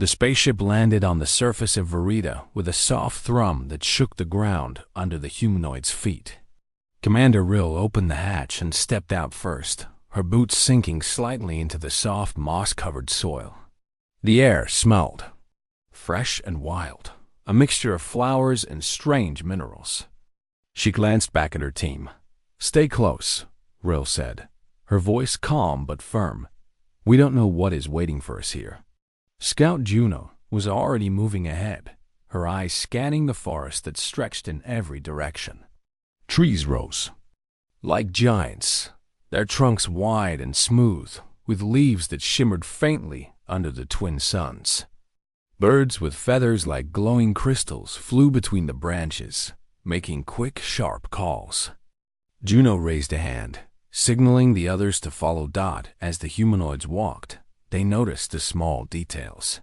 The spaceship landed on the surface of Verita with a soft thrum that shook the ground under the humanoid's feet. Commander Rill opened the hatch and stepped out first, her boots sinking slightly into the soft, moss-covered soil. The air smelled fresh and wild, a mixture of flowers and strange minerals. She glanced back at her team. "Stay close," Rill said, her voice calm but firm. "We don't know what is waiting for us here." Scout Juno was already moving ahead, her eyes scanning the forest that stretched in every direction. Trees rose like giants, their trunks wide and smooth, with leaves that shimmered faintly under the twin suns. Birds with feathers like glowing crystals flew between the branches, making quick, sharp calls. Juno raised a hand, signaling the others to follow Dot. As the humanoids walked, they noticed the small details.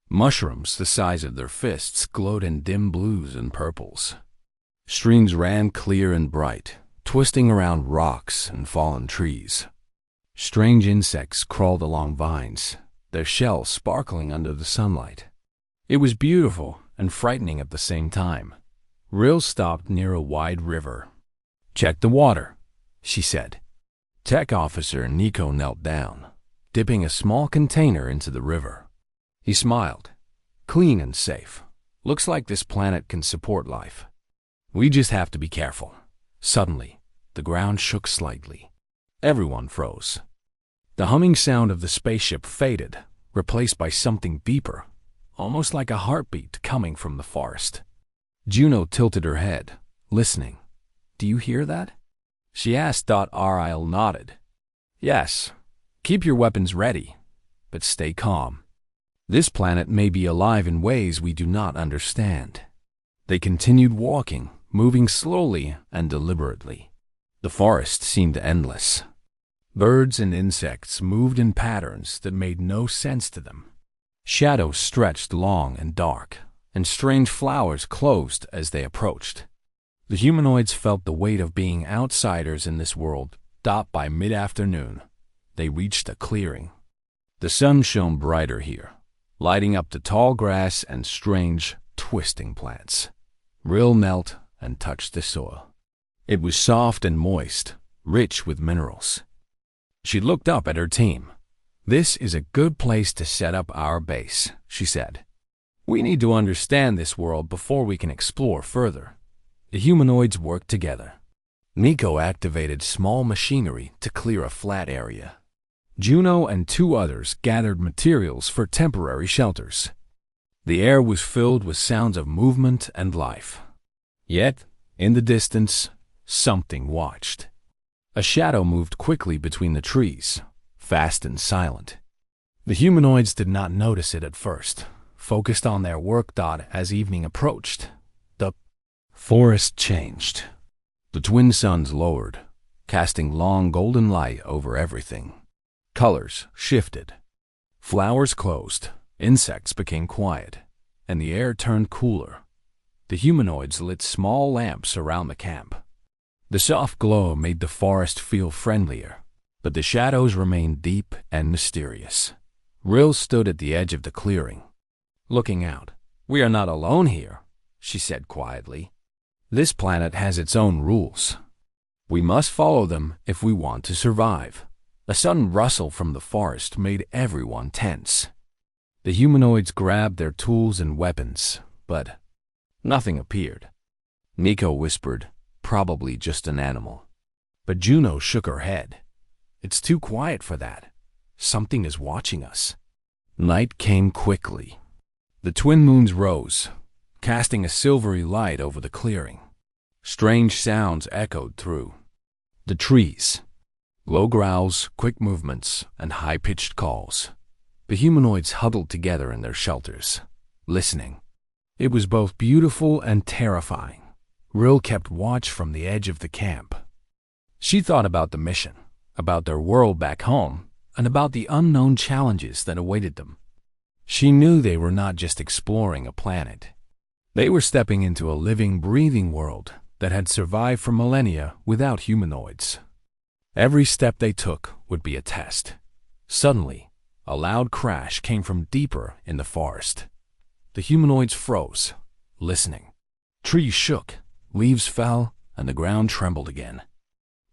Mushrooms the size of their fists glowed in dim blues and purples. Streams ran clear and bright, twisting around rocks and fallen trees. Strange insects crawled along vines, their shells sparkling under the sunlight. It was beautiful and frightening at the same time. Rill stopped near a wide river. "Check the water," she said. Tech Officer Nico knelt down, dipping a small container into the river. He smiled. "Clean and safe. Looks like this planet can support life. We just have to be careful." Suddenly, the ground shook slightly. Everyone froze. The humming sound of the spaceship faded, replaced by something deeper, almost like a heartbeat coming from the forest. Juno tilted her head, listening. "Do you hear that?" she asked. Ril nodded. "Yes. Keep your weapons ready, but stay calm. This planet may be alive in ways we do not understand." They continued walking, moving slowly and deliberately. The forest seemed endless. Birds and insects moved in patterns that made no sense to them. Shadows stretched long and dark, and strange flowers closed as they approached. The humanoids felt the weight of being outsiders in this world. By mid-afternoon, they reached a clearing. The sun shone brighter here, lighting up the tall grass and strange, twisting plants. Rill knelt and touched the soil. It was soft and moist, rich with minerals. She looked up at her team. "This is a good place to set up our base," she said. "We need to understand this world before we can explore further." The humanoids worked together. Nico activated small machinery to clear a flat area. Juno and two others gathered materials for temporary shelters. The air was filled with sounds of movement and life. Yet, in the distance, something watched. A shadow moved quickly between the trees, fast and silent. The humanoids did not notice it at first, focused on their work. As evening approached, the forest changed. The twin suns lowered, casting long golden light over everything. Colors shifted. Flowers closed, insects became quiet, and the air turned cooler. The humanoids lit small lamps around the camp. The soft glow made the forest feel friendlier, but the shadows remained deep and mysterious. Rill stood at the edge of the clearing, looking out. "We are not alone here," she said quietly. "This planet has its own rules. We must follow them if we want to survive." A sudden rustle from the forest made everyone tense. The humanoids grabbed their tools and weapons, but nothing appeared. Nico whispered, "Probably just an animal." But Juno shook her head. "It's too quiet for that. Something is watching us." Night came quickly. The twin moons rose, casting a silvery light over the clearing. Strange sounds echoed through the trees. Low growls, quick movements, and high-pitched calls. The humanoids huddled together in their shelters, listening. It was both beautiful and terrifying. Rill kept watch from the edge of the camp. She thought about the mission, about their world back home, and about the unknown challenges that awaited them. She knew they were not just exploring a planet. They were stepping into a living, breathing world that had survived for millennia without humanoids. Every step they took would be a test. Suddenly, A loud crash came from deeper in the forest. The humanoids froze, listening. Trees shook, leaves fell, and the ground trembled again.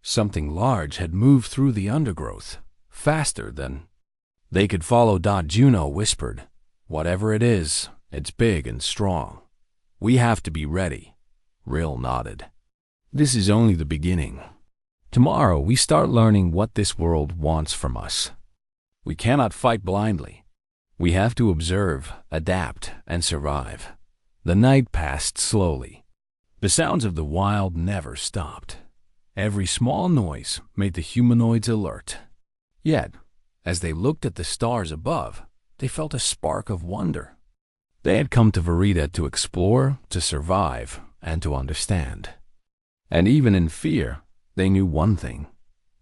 Something large had moved through the undergrowth, faster than they could follow. Juno whispered, "Whatever it is, it's big and strong. We have to be ready." Rill nodded. "This is only the beginning. Tomorrow we start learning what this world wants from us. We cannot fight blindly. We have to observe, adapt, and survive." The night passed slowly. The sounds of the wild never stopped. Every small noise made the humanoids alert. Yet, as they looked at the stars above, they felt a spark of wonder. They had come to Verida to explore, to survive, and to understand. And even in fear, they knew one thing.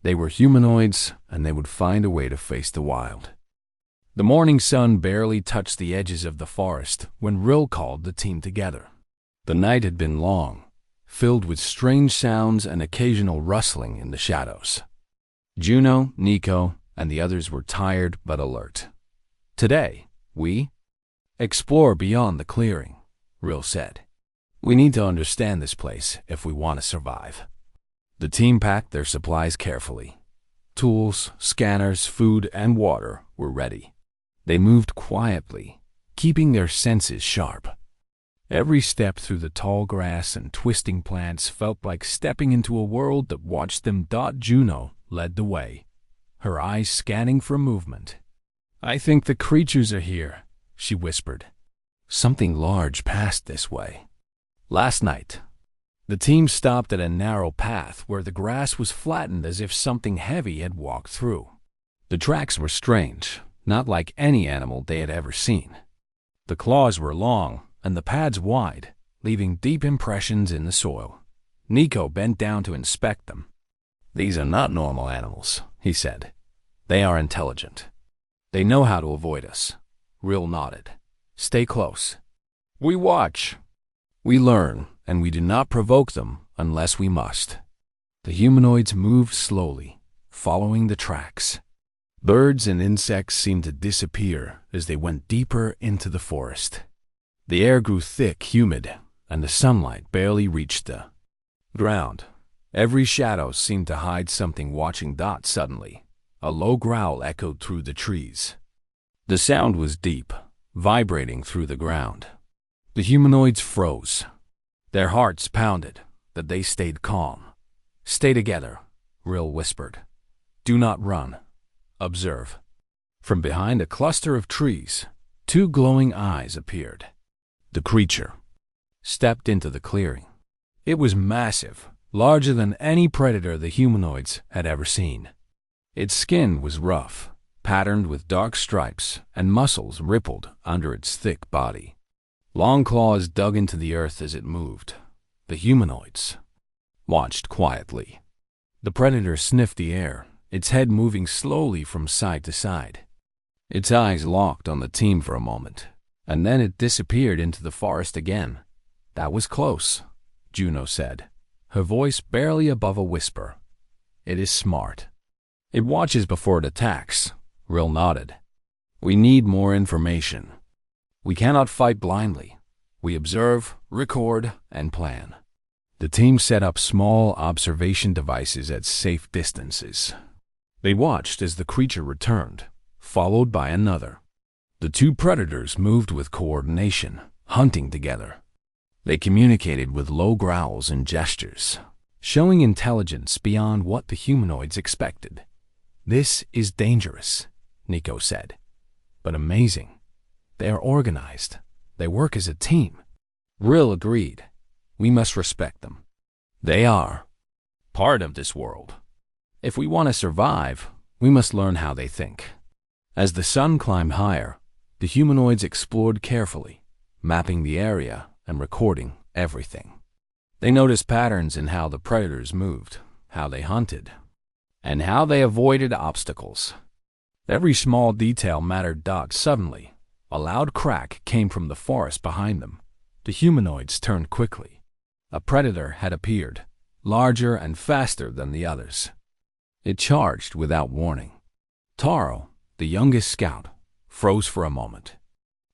They were humanoids, and they would find a way to face the wild. The morning sun barely touched the edges of the forest when Rill called the team together. The night had been long, filled with strange sounds and occasional rustling in the shadows. Juno, Nico, and the others were tired but alert. "Today, we explore beyond the clearing," Rill said. "We need to understand this place if we want to survive." The team packed their supplies carefully. Tools, scanners, food, and water were ready. They moved quietly, keeping their senses sharp. Every step through the tall grass and twisting plants felt like stepping into a world that watched them. Juno led the way, her eyes scanning for movement. "I think the creatures are here," she whispered. "Something large passed this way." Last night, the team stopped at a narrow path where the grass was flattened as if something heavy had walked through. The tracks were strange, not like any animal they had ever seen. The claws were long and the pads wide, leaving deep impressions in the soil. Nico bent down to inspect them. "These are not normal animals," he said. "They are intelligent. They know how to avoid us." Rill nodded. "Stay close. We watch. We learn, and we do not provoke them unless we must." The humanoids moved slowly, following the tracks. Birds and insects seemed to disappear as they went deeper into the forest. The air grew thick, humid, and the sunlight barely reached the ground. Every shadow seemed to hide something watching. Suddenly, a low growl echoed through the trees. The sound was deep, vibrating through the ground. The humanoids froze. Their hearts pounded, but they stayed calm. "Stay together," Rill whispered. "Do not run. Observe." From behind a cluster of trees, two glowing eyes appeared. The creature stepped into the clearing. It was massive, larger than any predator the humanoids had ever seen. Its skin was rough, patterned with dark stripes, and muscles rippled under its thick body. Long claws dug into the earth as it moved. The humanoids watched quietly. The predator sniffed the air, its head moving slowly from side to side. Its eyes locked on the team for a moment, and then it disappeared into the forest again. "That was close," Juno said, her voice barely above a whisper. "It is smart. It watches before it attacks." Rill nodded. "We need more information. We cannot fight blindly. We observe, record, and plan." The team set up small observation devices at safe distances. They watched as the creature returned, followed by another. The two predators moved with coordination, hunting together. They communicated with low growls and gestures, showing intelligence beyond what the humanoids expected. "This is dangerous," Nico said, "but amazing. They are organized. They work as a team." Rill agreed. "We must respect them. They are part of this world. If we want to survive, we must learn how they think." As the sun climbed higher, the humanoids explored carefully, mapping the area and recording everything. They noticed patterns in how the predators moved, how they hunted, and how they avoided obstacles. Every small detail mattered. Suddenly, a loud crack came from the forest behind them. The humanoids turned quickly. A predator had appeared, larger and faster than the others. It charged without warning. Taro, the youngest scout, froze for a moment.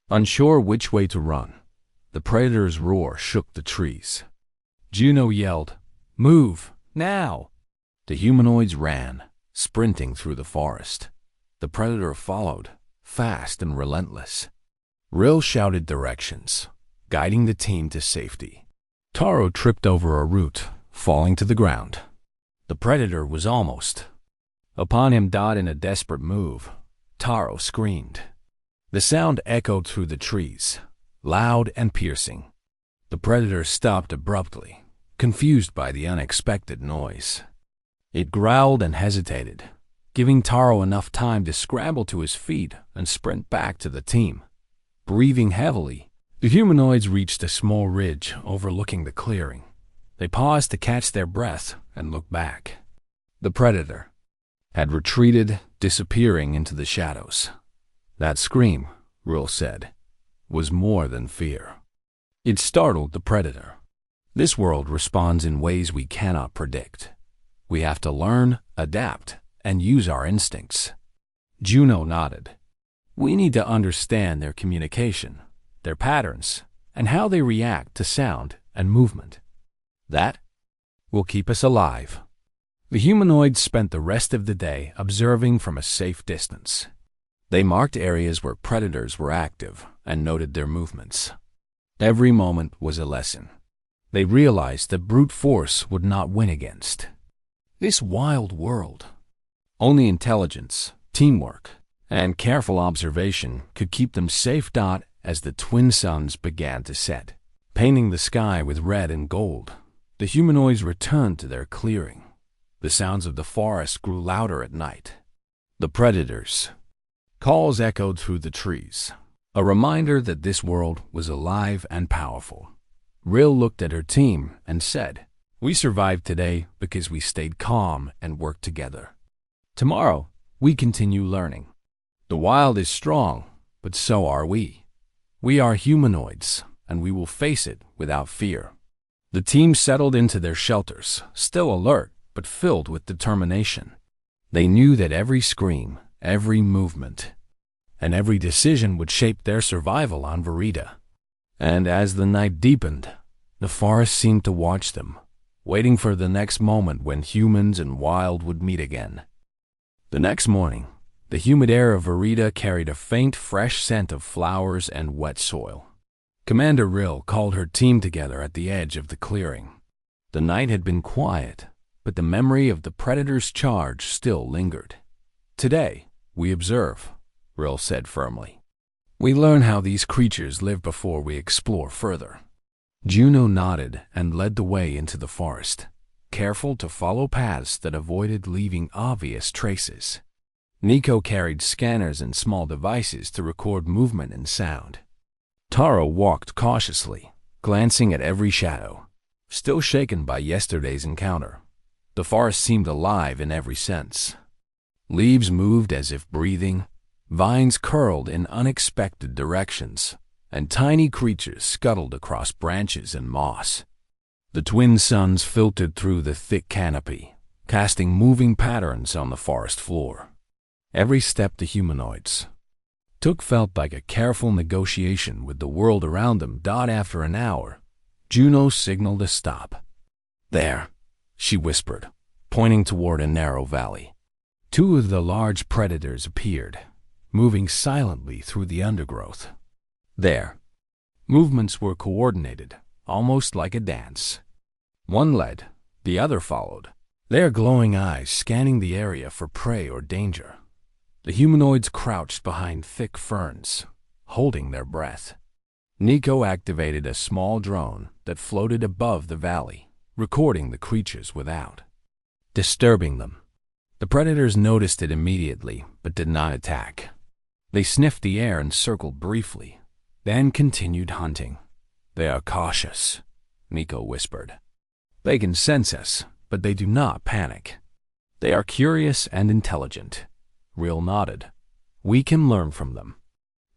Unsure which way to run, the predator's roar shook the trees. Juno yelled, "Move, now!" The humanoids ran, sprinting through the forest. The predator followed, fast and relentless. Rill shouted directions, guiding the team to safety. Taro tripped over a root, falling to the ground. The predator was almost upon him. In a desperate move, Taro screamed. The sound echoed through the trees, loud and piercing. The predator stopped abruptly, confused by the unexpected noise. It growled and hesitated, giving Taro enough time to scramble to his feet and sprint back to the team. Breathing heavily, the humanoids reached a small ridge overlooking the clearing. They paused to catch their breath and look back. The predator had retreated, disappearing into the shadows. That scream, Rill said, was more than fear. It startled the predator. This world responds in ways we cannot predict. We have to learn, adapt, and use our instincts. Juno nodded. We need to understand their communication, their patterns, and how they react to sound and movement. That will keep us alive. The humanoids spent the rest of the day observing from a safe distance. They marked areas where predators were active and noted their movements. Every moment was a lesson. They realized that brute force would not win against this wild world. Only intelligence, teamwork, and careful observation could keep them safe. As the twin suns began to set, painting the sky with red and gold, the humanoids returned to their clearing. The sounds of the forest grew louder at night. The predators' calls echoed through the trees, a reminder that this world was alive and powerful. Rill looked at her team and said, "We survived today because we stayed calm and worked together. Tomorrow, we continue learning. The wild is strong, but so are we. We are humanoids, and we will face it without fear." The team settled into their shelters, still alert but filled with determination. They knew that every scream, every movement, and every decision would shape their survival on Verida. And as the night deepened, the forest seemed to watch them, waiting for the next moment when humans and wild would meet again. The next morning, the humid air of Verida carried a faint, fresh scent of flowers and wet soil. Commander Rill called her team together at the edge of the clearing. The night had been quiet, but the memory of the predator's charge still lingered. "Today, we observe," Rill said firmly. "We learn how these creatures live before we explore further." Juno nodded and led the way into the forest, careful to follow paths that avoided leaving obvious traces. Nico carried scanners and small devices to record movement and sound. Taro walked cautiously, glancing at every shadow, still shaken by yesterday's encounter. The forest seemed alive in every sense. Leaves moved as if breathing, vines curled in unexpected directions, and tiny creatures scuttled across branches and moss. The twin suns filtered through the thick canopy, casting moving patterns on the forest floor. Every step the humanoids took felt like a careful negotiation with the world around them. After an hour, Juno signaled a stop. "There," she whispered, pointing toward a narrow valley. Two of the large predators appeared, moving silently through the undergrowth. Their movements were coordinated, almost like a dance. One led, the other followed, their glowing eyes scanning the area for prey or danger. The humanoids crouched behind thick ferns, holding their breath. Nico activated a small drone that floated above the valley, recording the creatures without disturbing them. The predators noticed it immediately, but did not attack. They sniffed the air and circled briefly, then continued hunting. "They are cautious," Nico whispered. "They can sense us, but they do not panic. They are curious and intelligent." Rill nodded. "We can learn from them.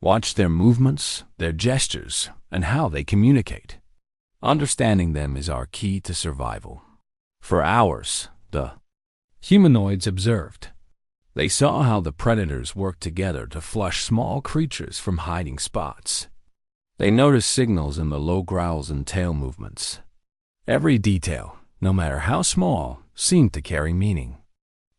Watch their movements, their gestures, and how they communicate. Understanding them is our key to survival." For hours, the humanoids observed. They saw how the predators worked together to flush small creatures from hiding spots. They noticed signals in the low growls and tail movements. Every detail, no matter how small, seemed to carry meaning.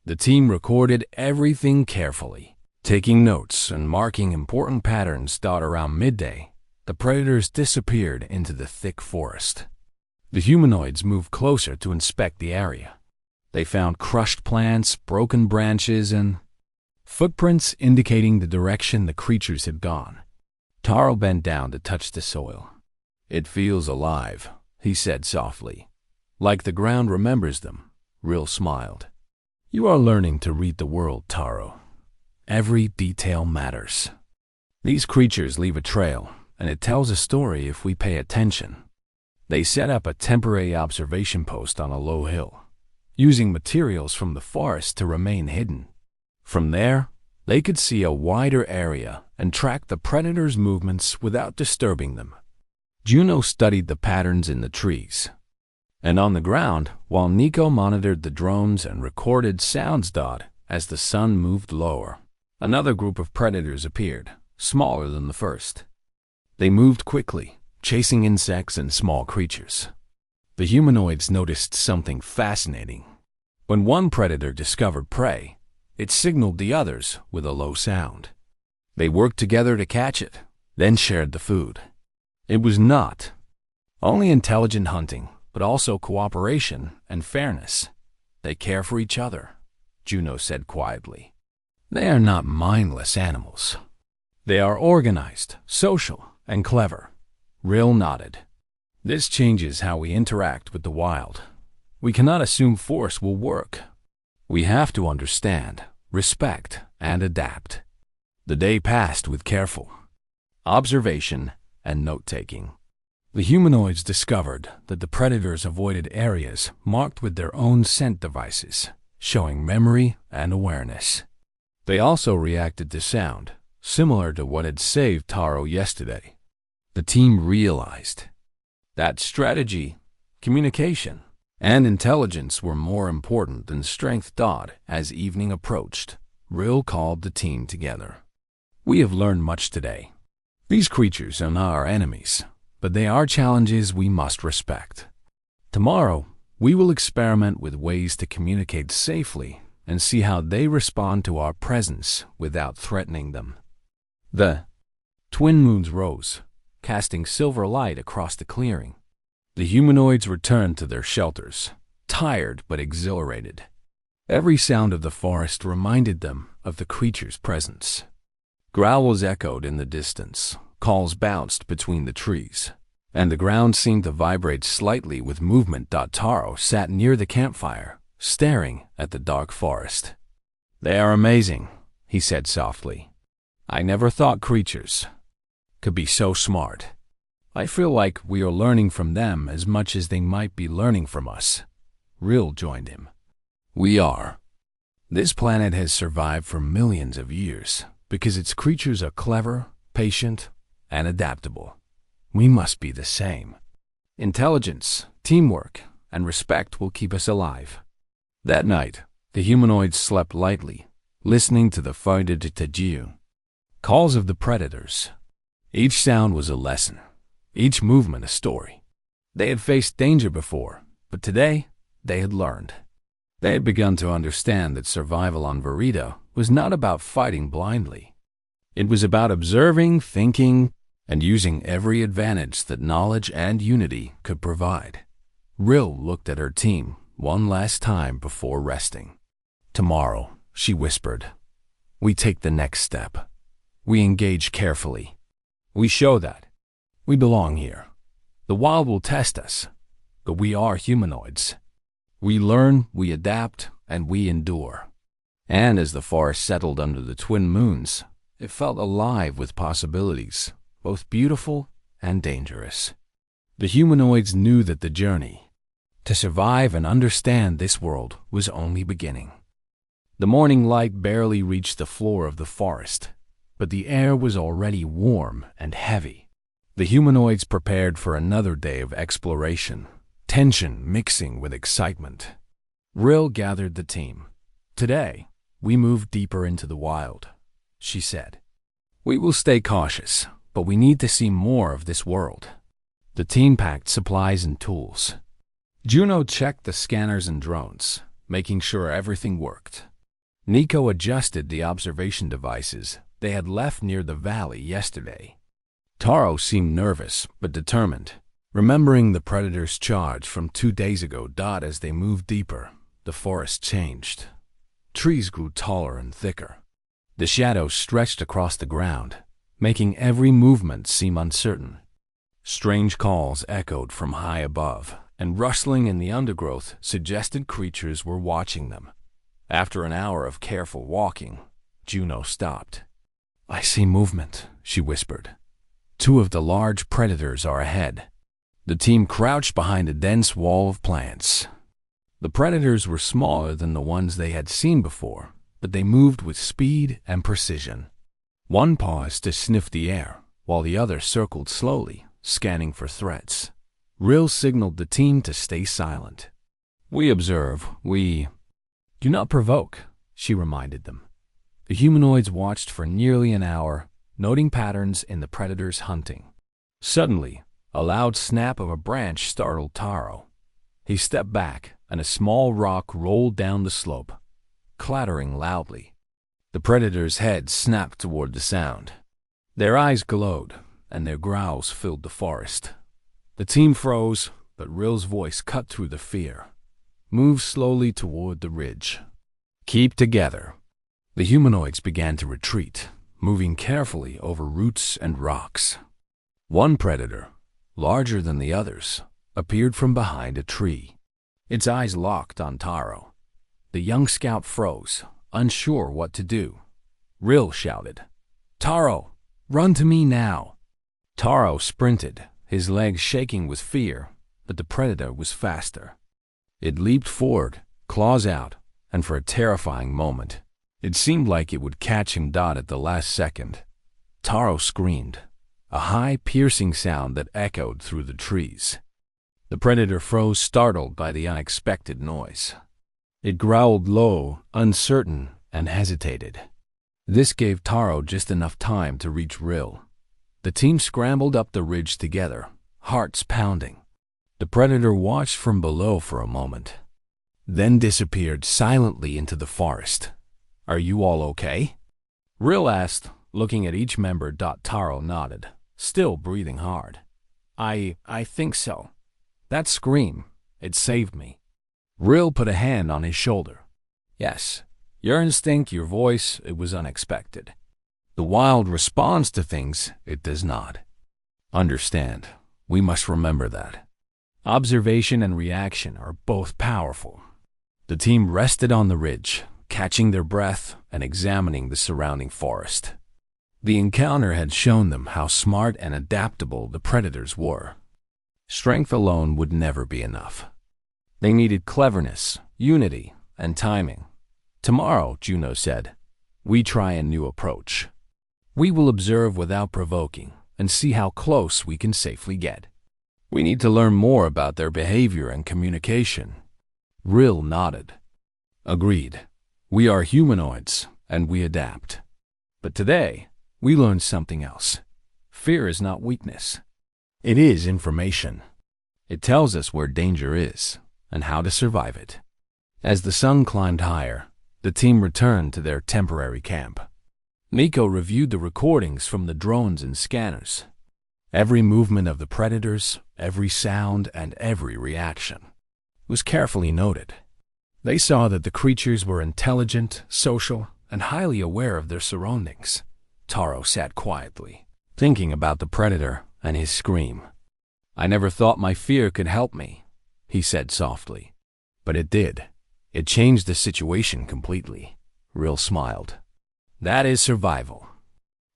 The team recorded everything carefully, taking notes and marking important patterns. Around midday, the predators disappeared into the thick forest. The humanoids moved closer to inspect the area. They found crushed plants, broken branches, and footprints indicating the direction the creatures had gone. Taro bent down to touch the soil. "It feels alive," he said softly. "Like the ground remembers them." Rill smiled. "You are learning to read the world, Taro. Every detail matters. These creatures leave a trail, and it tells a story if we pay attention." They set up a temporary observation post on a low hill, using materials from the forest to remain hidden. From there, they could see a wider area and track the predators' movements without disturbing them. Juno studied the patterns in the trees. And on the ground, while Nico monitored the drones and recorded sounds. As the sun moved lower, another group of predators appeared, smaller than the first. They moved quickly, chasing insects and small creatures. The humanoids noticed something fascinating. When one predator discovered prey, it signaled the others with a low sound. They worked together to catch it, then shared the food. It was not only intelligent hunting, but also cooperation and fairness. "They care for each other," Juno said quietly. "They are not mindless animals. They are organized, social, and clever." Rill nodded. "This changes how we interact with the wild. We cannot assume force will work. We have to understand, respect, and adapt." The day passed with careful observation and note-taking. The humanoids discovered that the predators avoided areas marked with their own scent devices, showing memory and awareness. They also reacted to sound, similar to what had saved Taro yesterday. The team realized that strategy, communication, and intelligence were more important than strength. As evening approached, Rill called the team together. "We have learned much today. These creatures are not our enemies, but they are challenges we must respect. Tomorrow, we will experiment with ways to communicate safely and see how they respond to our presence without threatening them." The twin moons rose, casting silver light across the clearing. The humanoids returned to their shelters, tired but exhilarated. Every sound of the forest reminded them of the creature's presence. Growls echoed in the distance, calls bounced between the trees, and the ground seemed to vibrate slightly with movement. Taro sat near the campfire, staring at the dark forest. "They are amazing," he said softly. "I never thought creatures could be so smart. I feel like we are learning from them as much as they might be learning from us." Rill joined him. "We are. This planet has survived for millions of years because its creatures are clever, patient, and adaptable. We must be the same. Intelligence, teamwork, and respect will keep us alive." That night, the humanoids slept lightly, listening to the calls of the predators. Each sound was a lesson, each movement a story. They had faced danger before, but today they had learned. They had begun to understand that survival on Verita was not about fighting blindly. It was about observing, thinking, and using every advantage that knowledge and unity could provide. Rill looked at her team one last time before resting. "Tomorrow," she whispered, "we take the next step. We engage carefully. We show that we belong here. The wild will test us, but we are humanoids. We learn, we adapt, and we endure." And as the forest settled under the twin moons, it felt alive with possibilities, both beautiful and dangerous. The humanoids knew that the journey to survive and understand this world was only beginning. The morning light barely reached the floor of the forest, but the air was already warm and heavy. The humanoids prepared for another day of exploration, tension mixing with excitement. Rill gathered the team. "Today, We move deeper into the wild, she said. We will stay cautious, but we need to see more of this world. The team packed supplies and tools. Juno checked the scanners and drones, making sure everything worked. Nico adjusted the observation devices they had left near the valley yesterday. Taro seemed nervous but determined, remembering the predator's charge from 2 days ago. As they moved deeper, the forest changed. Trees grew taller and thicker. The shadows stretched across the ground, making every movement seem uncertain. Strange calls echoed from high above, and rustling in the undergrowth suggested creatures were watching them. After an hour of careful walking, Juno stopped. I see movement, she whispered. 2 of the large predators are ahead. The team crouched behind a dense wall of plants. The predators were smaller than the ones they had seen before, but they moved with speed and precision. One paused to sniff the air, while the other circled slowly, scanning for threats. Rill signaled the team to stay silent. We observe, we do not provoke, she reminded them. The humanoids watched for nearly an hour, noting patterns in the predators' hunting. Suddenly, a loud snap of a branch startled Taro. He stepped back, and a small rock rolled down the slope, clattering loudly. The predators' heads snapped toward the sound. Their eyes glowed, and their growls filled the forest. The team froze, but Rill's voice cut through the fear. Move slowly toward the ridge. Keep together. The humanoids began to retreat, moving carefully over roots and rocks. One predator, larger than the others, appeared from behind a tree. Its eyes locked on Taro. The young scout froze, unsure what to do. Rill shouted, Taro, run to me now. Taro sprinted, his legs shaking with fear, but the predator was faster. It leaped forward, claws out, and for a terrifying moment, it seemed like it would catch him. At the last second, Taro screamed, a high, piercing sound that echoed through the trees. The predator froze, startled by the unexpected noise. It growled low, uncertain, and hesitated. This gave Taro just enough time to reach Rill. The team scrambled up the ridge together, hearts pounding. The predator watched from below for a moment, then disappeared silently into the forest. Are you all okay? Rill asked, looking at each member. Taro nodded, still breathing hard. I think so. That scream, it saved me. Rill put a hand on his shoulder. Yes, your instinct, your voice, it was unexpected. The wild responds to things it does not. Understand, we must remember that. Observation and reaction are both powerful. The team rested on the ridge, catching their breath and examining the surrounding forest. The encounter had shown them how smart and adaptable the predators were. Strength alone would never be enough. They needed cleverness, unity, and timing. Tomorrow, Juno said, we try a new approach. We will observe without provoking and see how close we can safely get. We need to learn more about their behavior and communication. Rill nodded. Agreed. We are humanoids, and we adapt. But today, we learned something else. Fear is not weakness. It is information. It tells us where danger is and how to survive it. As the sun climbed higher, the team returned to their temporary camp. Nico reviewed the recordings from the drones and scanners. Every movement of the predators, every sound, and every reaction was carefully noted. They saw that the creatures were intelligent, social, and highly aware of their surroundings. Taro sat quietly, thinking about the predator and his scream. I never thought my fear could help me, he said softly. But it did. It changed the situation completely. Rill smiled. That is survival.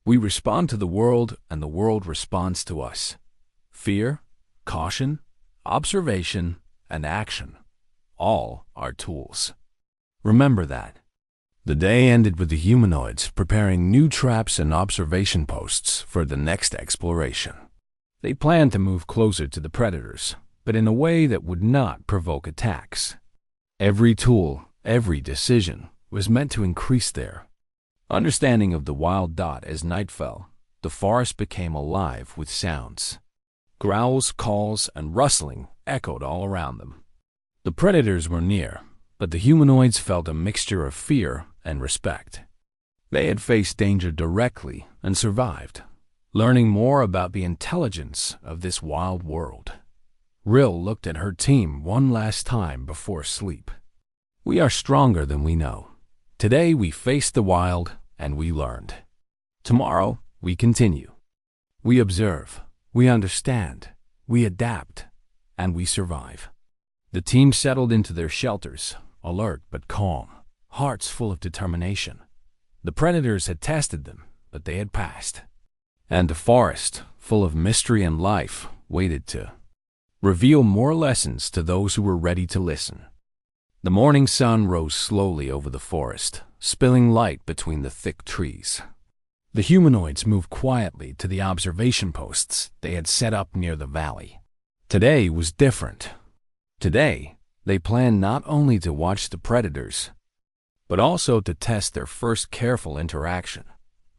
We respond to the world, and the world responds to us. Fear, caution, observation, and action. All are tools. Remember that. The day ended with the humanoids preparing new traps and observation posts for the next exploration. They planned to move closer to the predators, but in a way that would not provoke attacks. Every tool, every decision, was meant to increase their understanding of the wild. As night fell, the forest became alive with sounds. Growls, calls, and rustling echoed all around them. The predators were near, but the humanoids felt a mixture of fear and respect. They had faced danger directly and survived, learning more about the intelligence of this wild world. Rill looked at her team one last time before sleep. We are stronger than we know. Today we faced the wild and we learned. Tomorrow we continue. We observe, we understand, we adapt, and we survive. The team settled into their shelters, alert but calm, hearts full of determination. The predators had tested them, but they had passed. And the forest, full of mystery and life, waited to reveal more lessons to those who were ready to listen. The morning sun rose slowly over the forest, spilling light between the thick trees. The humanoids moved quietly to the observation posts they had set up near the valley. Today was different. Today, they planned not only to watch the predators, but also to test their first careful interaction.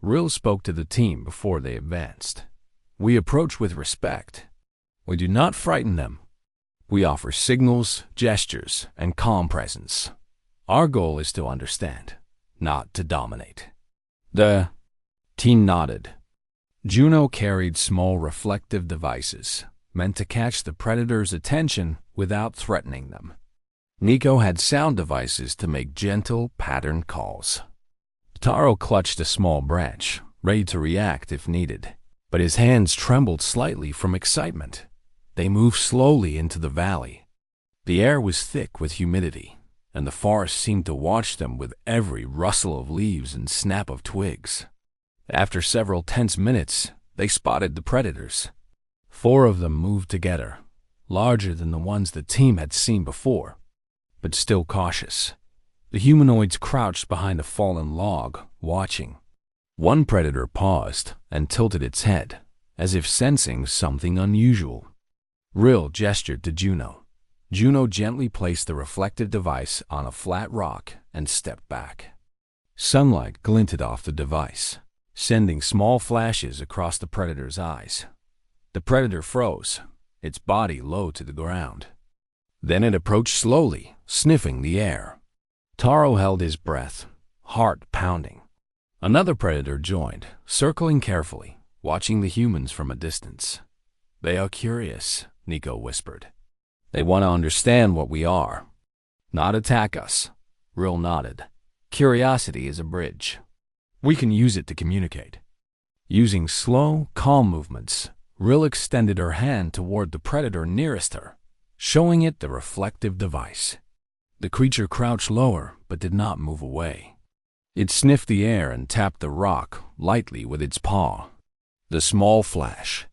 Rill spoke to the team before they advanced. We approach with respect. We do not frighten them. We offer signals, gestures, and calm presence. Our goal is to understand, not to dominate. The team nodded. Juno carried small reflective devices, meant to catch the predator's attention without threatening them. Nico had sound devices to make gentle, patterned calls. Taro clutched a small branch, ready to react if needed, but his hands trembled slightly from excitement. They moved slowly into the valley. The air was thick with humidity, and the forest seemed to watch them with every rustle of leaves and snap of twigs. After several tense minutes, they spotted the predators. 4 of them moved together, larger than the ones the team had seen before, but still cautious. The humanoids crouched behind a fallen log, watching. One predator paused and tilted its head, as if sensing something unusual. Rill gestured to Juno. Juno gently placed the reflective device on a flat rock and stepped back. Sunlight glinted off the device, sending small flashes across the predator's eyes. The predator froze, its body low to the ground. Then it approached slowly, sniffing the air. Taro held his breath, heart pounding. Another predator joined, circling carefully, watching the humans from a distance. They are curious, Nico whispered. They want to understand what we are, not attack us. Rill nodded. Curiosity is a bridge. We can use it to communicate. Using slow, calm movements, Rill extended her hand toward the predator nearest her, showing it the reflective device. The creature crouched lower but did not move away. It sniffed the air and tapped the rock lightly with its paw. The small flash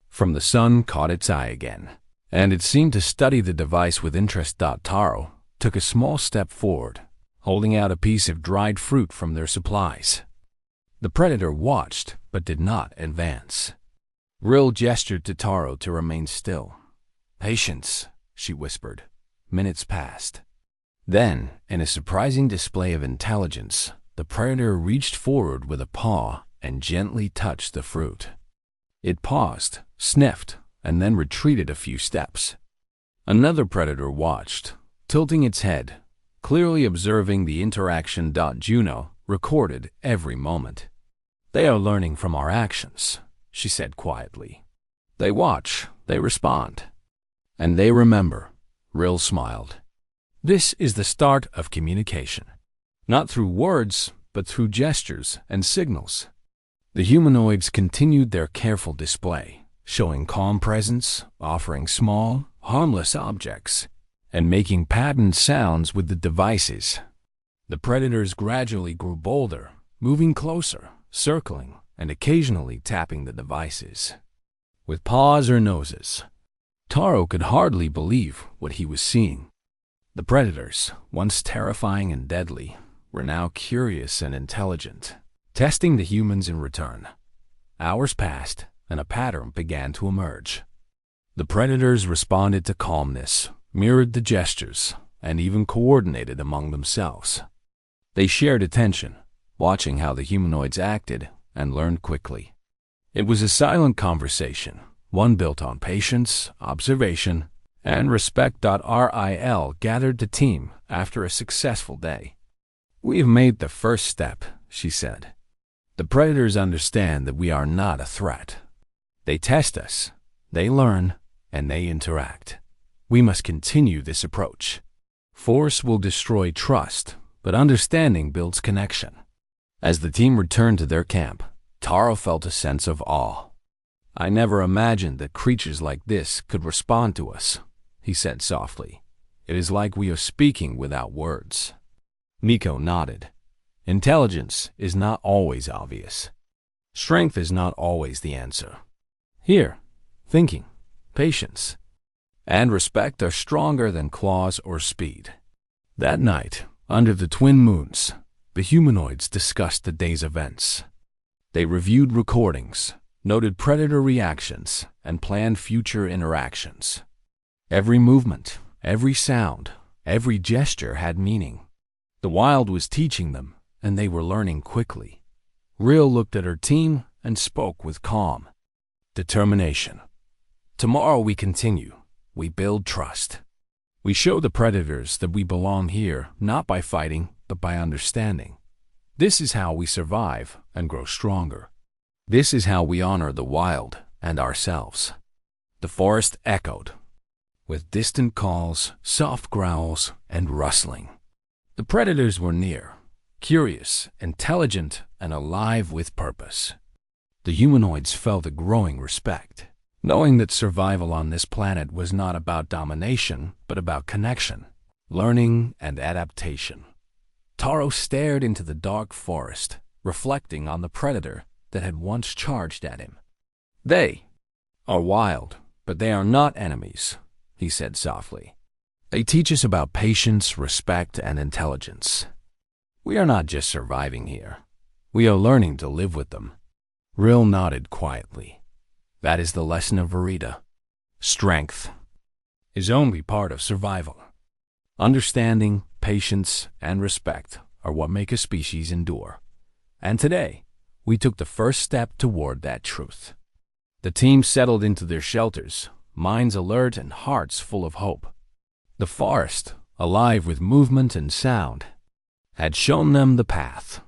from the sun caught its eye again, and it seemed to study the device with interest. Taro took a small step forward, holding out a piece of dried fruit from their supplies. The predator watched but did not advance. Rill gestured to Taro to remain still. Patience, she whispered. Minutes passed. Then, in a surprising display of intelligence, the predator reached forward with a paw and gently touched the fruit. It paused, sniffed, and then retreated a few steps. Another predator watched, tilting its head, clearly observing the interaction. Juno recorded every moment. They are learning from our actions, she said quietly. They watch, they respond, and they remember. Rill smiled. This is the start of communication, not through words, but through gestures and signals. The humanoids continued their careful display, showing calm presence, offering small, harmless objects, and making patterned sounds with the devices. The predators gradually grew bolder, moving closer, circling, and occasionally tapping the devices with paws or noses. Taro could hardly believe what he was seeing. The predators, once terrifying and deadly, were now curious and intelligent, testing the humans in return. Hours passed, and a pattern began to emerge. The predators responded to calmness, mirrored the gestures, and even coordinated among themselves. They shared attention, watching how the humanoids acted, and learned quickly. It was a silent conversation, one built on patience, observation, and respect. Ril gathered the team after a successful day. "We've made the first step," she said. "The predators understand that we are not a threat. They test us, they learn, and they interact. We must continue this approach. Force will destroy trust, but understanding builds connection." As the team returned to their camp, Taro felt a sense of awe. "I never imagined that creatures like this could respond to us," he said softly. "It is like we are speaking without words." Nico nodded. Intelligence is not always obvious. Strength is not always the answer. Here, thinking, patience, and respect are stronger than claws or speed. That night, under the twin moons, the humanoids discussed the day's events. They reviewed recordings, noted predator reactions, and planned future interactions. Every movement, every sound, every gesture had meaning. The wild was teaching them, and they were learning quickly. Ril looked at her team and spoke with calm determination. "Tomorrow we continue. We build trust. We show the predators that we belong here, not by fighting, but by understanding. This is how we survive and grow stronger. This is how we honor the wild and ourselves." The forest echoed, with distant calls, soft growls, and rustling. The predators were near, curious, intelligent, and alive with purpose. The humanoids felt a growing respect, knowing that survival on this planet was not about domination, but about connection, learning, and adaptation. Taro stared into the dark forest, reflecting on the predator that had once charged at him. "They are wild, but they are not enemies," he said softly. "They teach us about patience, respect, and intelligence. We are not just surviving here. We are learning to live with them." Ril nodded quietly. That is the lesson of Verita. Strength is only part of survival. Understanding, patience, and respect are what make a species endure. And today, we took the first step toward that truth. The team settled into their shelters, minds alert and hearts full of hope. The forest, alive with movement and sound, had shown them the path.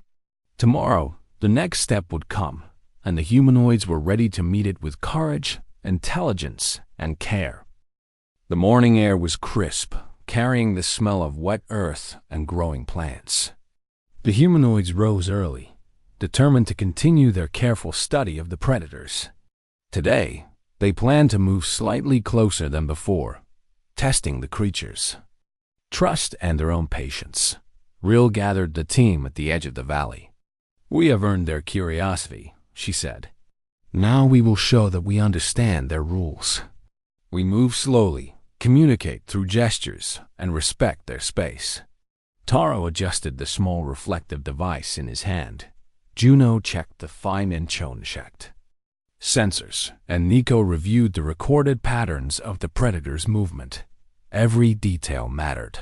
Tomorrow, the next step would come, and the humanoids were ready to meet it with courage, intelligence, and care. The morning air was crisp, carrying the smell of wet earth and growing plants. The humanoids rose early, determined to continue their careful study of the predators. Today, they planned to move slightly closer than before, testing the creatures. Trust and their own patience. Ril gathered the team at the edge of the valley. "We have earned their curiosity," she said. "Now we will show that we understand their rules. We move slowly, communicate through gestures, and respect their space." Taro adjusted the small reflective device in his hand. Juno checked the fine Inchon checked sensors, and Nico reviewed the recorded patterns of the predator's movement. Every detail mattered.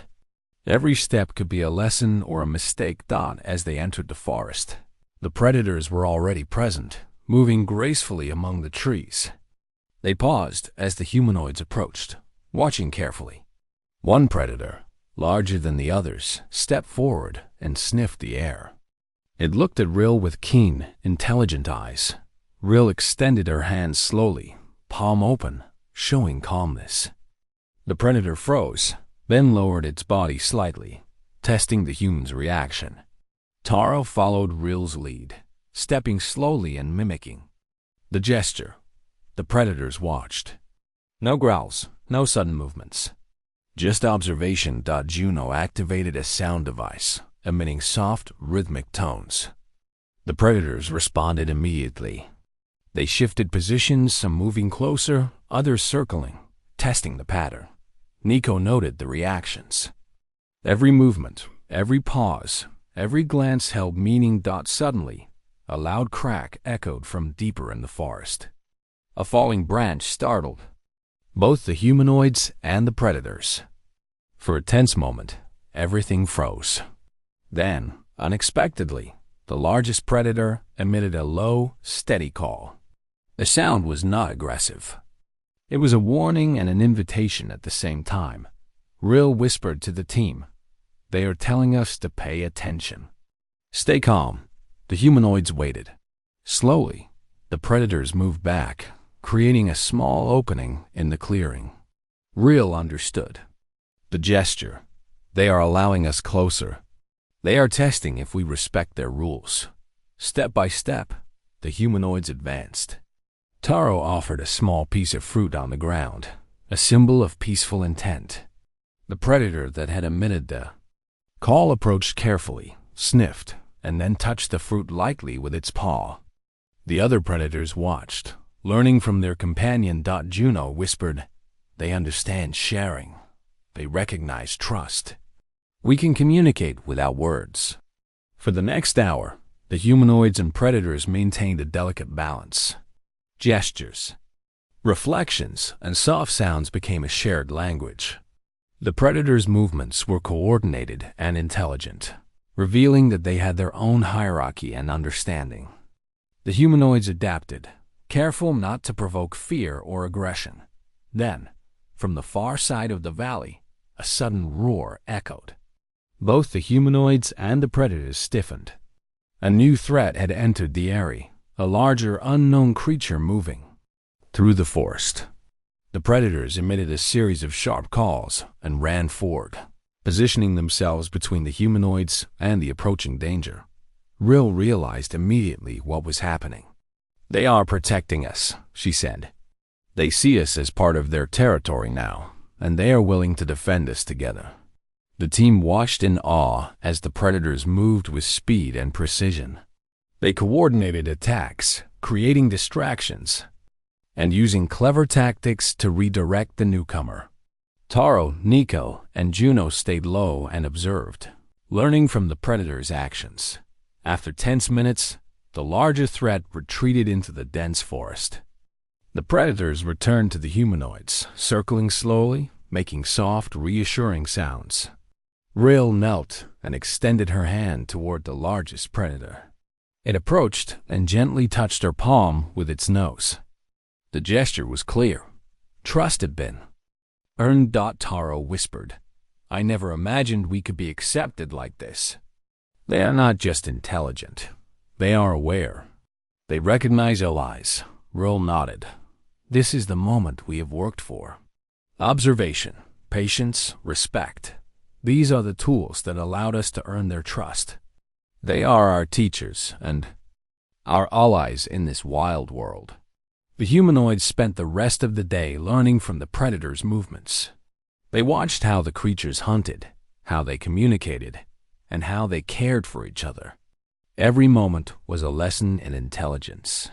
Every step could be a lesson or a mistake. As they entered the forest, the predators were already present, moving gracefully among the trees. They paused as the humanoids approached, watching carefully. One predator, larger than the others, stepped forward and sniffed the air. It looked at Ril with keen, intelligent eyes. Ril extended her hand slowly, palm open, showing calmness. The predator froze, then lowered its body slightly, testing the human's reaction. Taro followed Ril's lead, stepping slowly and mimicking the gesture. The predators watched. No growls, no sudden movements. Just observation. Juno activated a sound device, emitting soft, rhythmic tones. The predators responded immediately. They shifted positions, some moving closer, others circling, testing the pattern. Nico noted the reactions. Every movement, every pause, every glance held meaning. Suddenly, a loud crack echoed from deeper in the forest. A falling branch startled both the humanoids and the predators. For a tense moment, everything froze. Then, Unexpectedly, the largest predator emitted a low, steady call. The sound was not aggressive. It was a warning and an invitation at the same time. Rill whispered to the team, "They are telling us to pay attention." "Stay calm." The humanoids waited. Slowly, the predators moved back, creating a small opening in the clearing. Rill understood. The gesture. They are allowing us closer. They are testing if we respect their rules. Step by step, the humanoids advanced. Taro offered a small piece of fruit on the ground, a symbol of peaceful intent. The predator that had emitted the call approached carefully, sniffed, and then touched the fruit lightly with its paw. The other predators watched, learning from their companion. Juno whispered, "They understand sharing. They recognize trust. We can communicate without words." For the next hour, the humanoids and predators maintained a delicate balance. Gestures, reflections, and soft sounds became a shared language. The predators' movements were coordinated and intelligent, revealing that they had their own hierarchy and understanding. The humanoids adapted, careful not to provoke fear or aggression. Then, from the far side of the valley, a sudden roar echoed. Both the humanoids and the predators stiffened. A new threat had entered the area, a larger, unknown creature moving through the forest. The predators emitted a series of sharp calls and ran forward, positioning themselves between the humanoids and the approaching danger. Rill realized immediately what was happening. "They are protecting us," she said. "They see us as part of their territory now, and they are willing to defend us together." The team watched in awe as the predators moved with speed and precision. They coordinated attacks, creating distractions, and using clever tactics to redirect the newcomer. Taro, Nico, and Juno stayed low and observed, learning from the predators' actions. After tense minutes, the larger threat retreated into the dense forest. The predators returned to the humanoids, circling slowly, making soft, reassuring sounds. Rill knelt and extended her hand toward the largest predator. It approached and gently touched her palm with its nose. The gesture was clear. Trust had been earned. Taro whispered, "I never imagined we could be accepted like this." "They are not just intelligent. They are aware. They recognize allies." Rill nodded. "This is the moment we have worked for. Observation, patience, respect. These are the tools that allowed us to earn their trust. They are our teachers and our allies in this wild world." The humanoids spent the rest of the day learning from the predators' movements. They watched how the creatures hunted, how they communicated, and how they cared for each other. Every moment was a lesson in intelligence,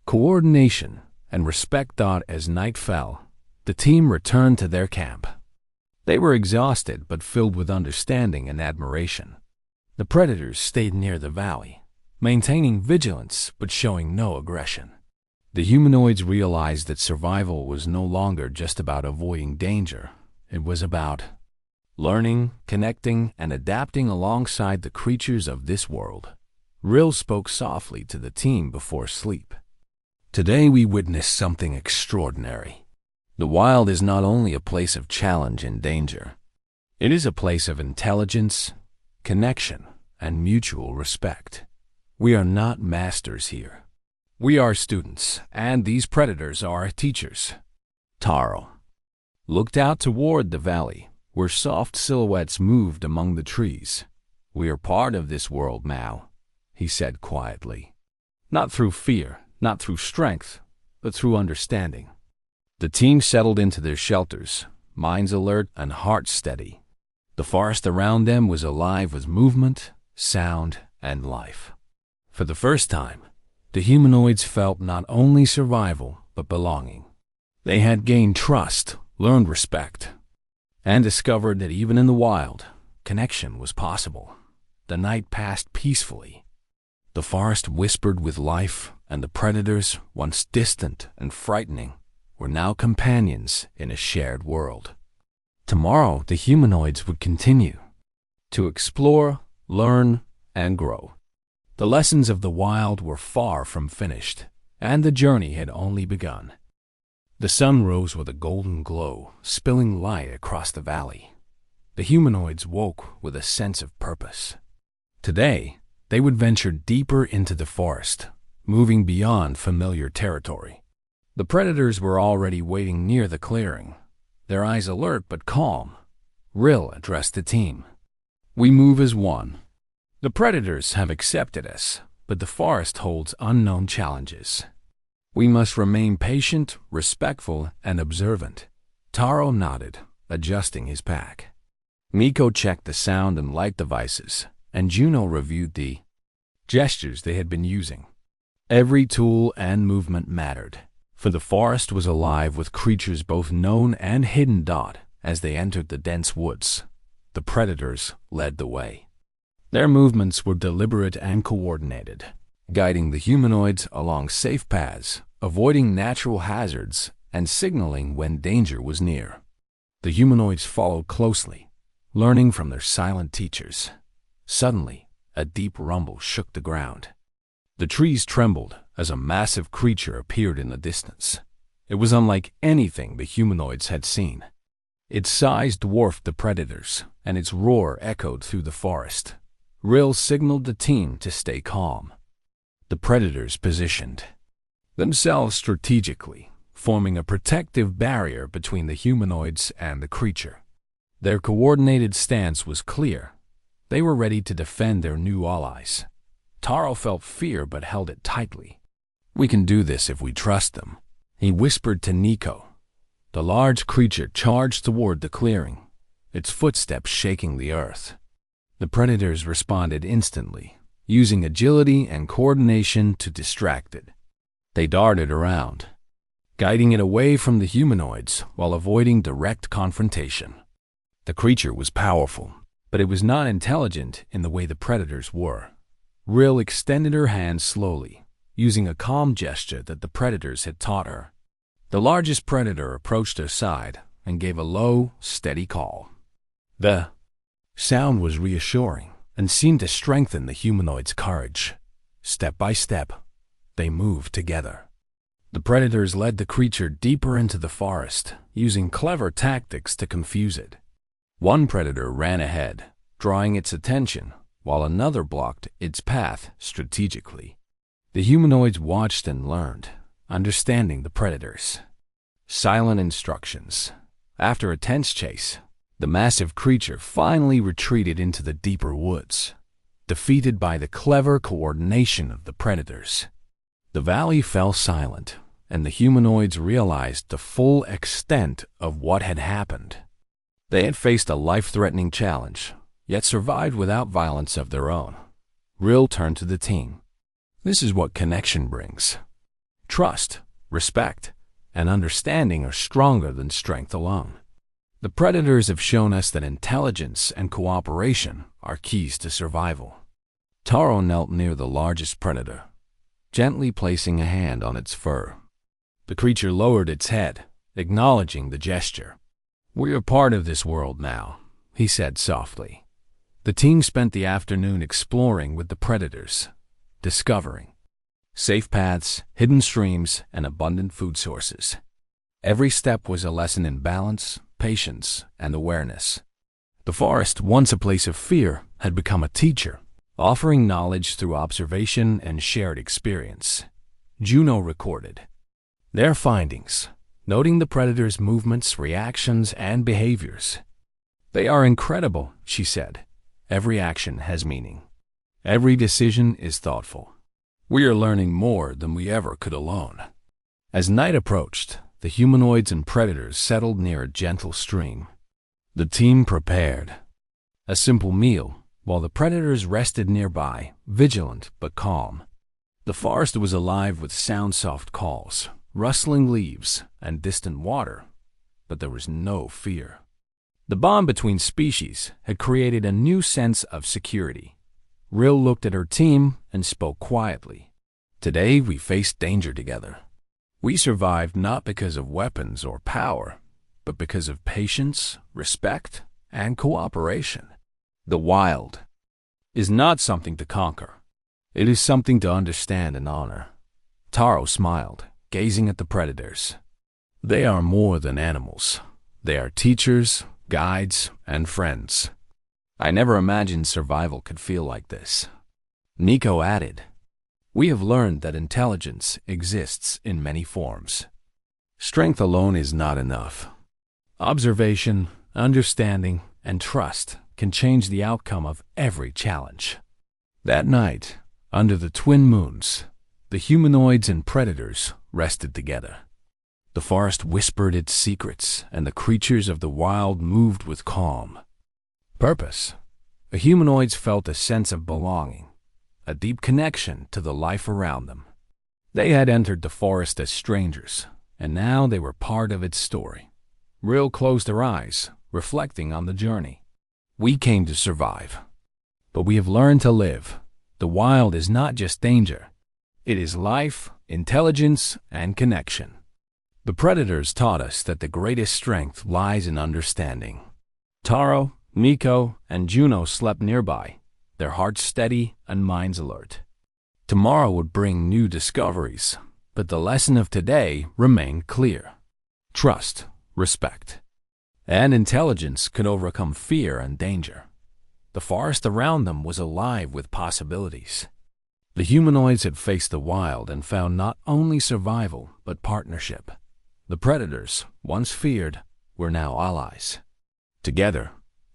coordination, and respect. As night fell, the team returned to their camp. They were exhausted but filled with understanding and admiration. The predators stayed near the valley, maintaining vigilance but showing no aggression. The humanoids realized that survival was no longer just about avoiding danger. It was about learning, connecting, and adapting alongside the creatures of this world. Rill spoke softly to the team before sleep. "Today we witnessed something extraordinary. The wild is not only a place of challenge and danger. It is a place of intelligence, connection, and mutual respect. We are not masters here. We are students, and these predators are our teachers." Taro looked out toward the valley, where soft silhouettes moved among the trees. "We are part of this world now," he said quietly. "Not through fear, not through strength, but through understanding." The team settled into their shelters, minds alert and hearts steady. The forest around them was alive with movement, sound, and life. For the first time, the humanoids felt not only survival, but belonging. They had gained trust, learned respect, and discovered that even in the wild, connection was possible. The night passed peacefully. The forest whispered with life, and the predators, once distant and frightening, were now companions in a shared world. Tomorrow, the humanoids would continue to explore, learn, and grow. The lessons of the wild were far from finished, and the journey had only begun. The sun rose with a golden glow, spilling light across the valley. The humanoids woke with a sense of purpose. Today, they would venture deeper into the forest, moving beyond familiar territory. The predators were already waiting near the clearing, their eyes alert but calm. Rill addressed the team. "We move as one. The predators have accepted us, but the forest holds unknown challenges. We must remain patient, respectful, and observant." Taro nodded, adjusting his pack. Miko checked the sound and light devices, and Juno reviewed the gestures they had been using. Every tool and movement mattered, for the forest was alive with creatures both known and hidden. As they entered the dense woods, the predators led the way. Their movements were deliberate and coordinated, guiding the humanoids along safe paths, avoiding natural hazards, and signaling when danger was near. The humanoids followed closely, learning from their silent teachers. Suddenly, a deep rumble shook the ground. The trees trembled as a massive creature appeared in the distance. It was unlike anything the humanoids had seen. Its size dwarfed the predators, and its roar echoed through the forest. Rill signaled the team to stay calm. The predators positioned themselves strategically, forming a protective barrier between the humanoids and the creature. Their coordinated stance was clear. They were ready to defend their new allies. Taro felt fear but held it tightly. "We can do this if we trust them," he whispered to Nico. The large creature charged toward the clearing, its footsteps shaking the earth. The predators responded instantly, using agility and coordination to distract it. They darted around, guiding it away from the humanoids while avoiding direct confrontation. The creature was powerful, but it was not intelligent in the way the predators were. Rill extended her hand slowly, using a calm gesture that the predators had taught her. The largest predator approached her side and gave a low, steady call. The sound was reassuring and seemed to strengthen the humanoid's courage. Step by step, they moved together. The predators led the creature deeper into the forest, using clever tactics to confuse it. One predator ran ahead, drawing its attention, while another blocked its path strategically. The humanoids watched and learned, understanding the predators. Silent instructions. After a tense chase, the massive creature finally retreated into the deeper woods, defeated by the clever coordination of the predators. The valley fell silent, and the humanoids realized the full extent of what had happened. They had faced a life-threatening challenge, yet survived without violence of their own. Rill turned to the team. "This is what connection brings. Trust, respect, and understanding are stronger than strength alone. The predators have shown us that intelligence and cooperation are keys to survival." Taro knelt near the largest predator, gently placing a hand on its fur. The creature lowered its head, acknowledging the gesture. "We are part of this world now," he said softly. The team spent the afternoon exploring with the predators, discovering safe paths, hidden streams, and abundant food sources. Every step was a lesson in balance, patience, and awareness. The forest, once a place of fear, had become a teacher, offering knowledge through observation and shared experience. Juno recorded their findings, noting the predators' movements, reactions, and behaviors. "They are incredible," she said. "Every action has meaning. Every decision is thoughtful. We are learning more than we ever could alone." As night approached, the humanoids and predators settled near a gentle stream. The team prepared a simple meal, while the predators rested nearby, vigilant but calm. The forest was alive with soft calls, rustling leaves, and distant water, but there was no fear. The bond between species had created a new sense of security. Rill looked at her team and spoke quietly. "Today we faced danger together. We survived not because of weapons or power, but because of patience, respect, and cooperation. The wild is not something to conquer. It is something to understand and honor. Taro smiled, gazing at the predators. They are more than animals. They are teachers, guides, and friends. I never imagined survival could feel like this. Nico added, we have learned that intelligence exists in many forms. Strength alone is not enough. Observation, understanding, and trust can change the outcome of every challenge. That night, under the twin moons, the humanoids and predators rested together. The forest whispered its secrets, and the creatures of the wild moved with calm purpose. The humanoids felt a sense of belonging, a deep connection to the life around them. They had entered the forest as strangers, and now they were part of its story. Rill closed her eyes, reflecting on the journey. We came to survive, but we have learned to live. The wild is not just danger. It is life, intelligence, and connection. The predators taught us that the greatest strength lies in understanding. Taro, Nico, and Juno slept nearby, their hearts steady and minds alert. Tomorrow would bring new discoveries, but the lesson of today remained clear. Trust, respect, and intelligence could overcome fear and danger. The forest around them was alive with possibilities. The humanoids had faced the wild and found not only survival, but partnership. The predators, once feared, were now allies. Together,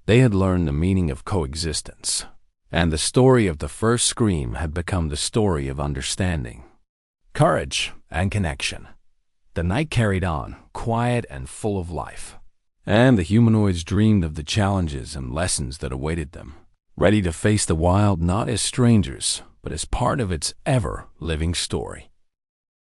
they had learned the meaning of coexistence, and the story of the first scream had become the story of understanding, courage, and connection. The night carried on, quiet and full of life, and the humanoids dreamed of the challenges and lessons that awaited them, ready to face the wild not as strangers, but as part of its ever-living story.